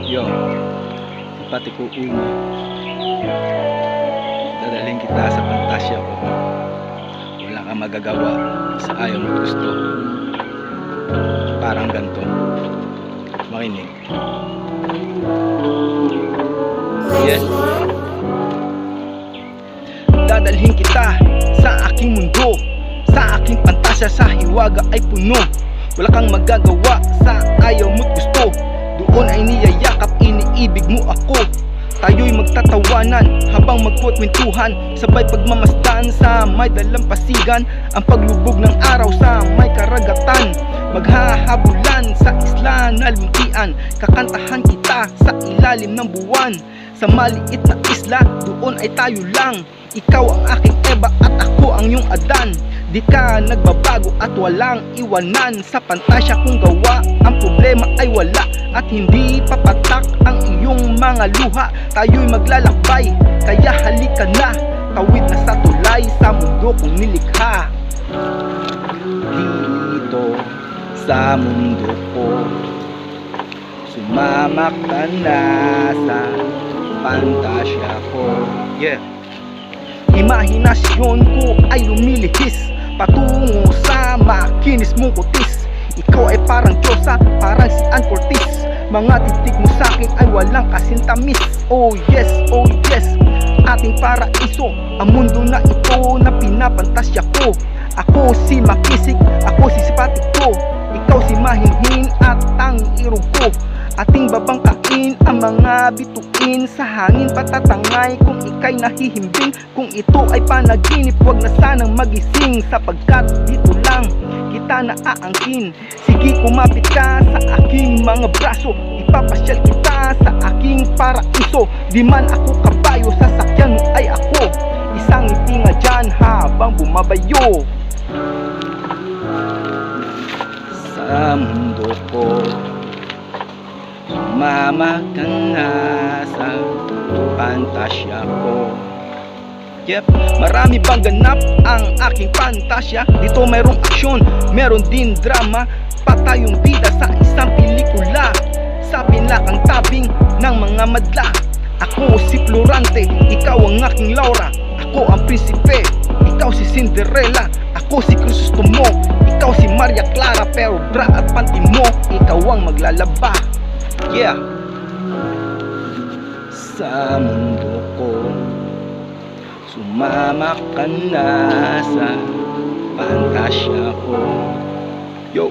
Yo, pati ko uno. Dadalhin kita sa pantasya ko. Wala kang magagawa sa ayaw mo gusto. Parang ganito. Makinig. Yes. Dadalhin kita sa aking mundo, sa aking pantasya, sa hiwaga ay puno. Wala kang magagawa sa ayaw mo't gusto. Doon ay niyayakap, iniibig mo ako. Tayo'y magtatawanan habang magkukwentuhan, sabay pagmamasdan sa may dalampasigan. Ang paglubog ng araw sa may karagatan, maghahabulan sa isla na luntian. Kakantahan kita sa ilalim ng buwan, sa maliit na isla, doon ay tayo lang. Ikaw ang aking Eva at ako ang iyong Adan. Di ka nagbabago at walang iwanan. Sa pantasya kong gawa, ang problema ay wala, at hindi papatak ang iyong mga luha. Tayo'y maglalakbay, kaya halika na. Tawid na sa tulay sa mundo kong nilikha. Dito sa mundo ko, sumama ka na sa pantasya ko. Yeah. Imahinasyon ko ay lumilihis patungo sa makinis mong kutis. Ikaw ay parang Diyosa, parang si Ann Curtis. Mga titig mo sa'kin ay walang kasintamis. Oh yes, ating paraiso, ang mundo na ito na pinapantasya ko. Ako si Makisig, ako si Sipatiko, ikaw si Mahinhin at ang irog ko. Ating babangkain ang mga bituin, sa hangin patatangay kung ika'y nahihimbing. Kung ito ay panaginip, wag na sanang magising, sapagkat dito lang kita naaangkin. Sige, kumapit ka sa aking mga braso, ipapasyal kita sa aking paraiso. Di man ako kabayo, sasakyan mo ay ako, isang ngiti nga dyan habang bumabayo. Sa mundo ko, sumama ka na sa pantasya ko. Yep, marami bang ganap ang aking pantasya. Dito mayroong aksyon, meron din drama, patayong bida sa isang pelikula, sa pinakang tabing ng mga madla. Ako si Florante, ikaw ang aking Laura. Ako ang prinsipe, ikaw si Cinderella. Ako si Crisostomo, ikaw si Maria Clara. Pero bra at panty mo, ikaw ang maglalaba. Yeah. Sa mundo ko, sumama ka na sa pantasya ko. Yo.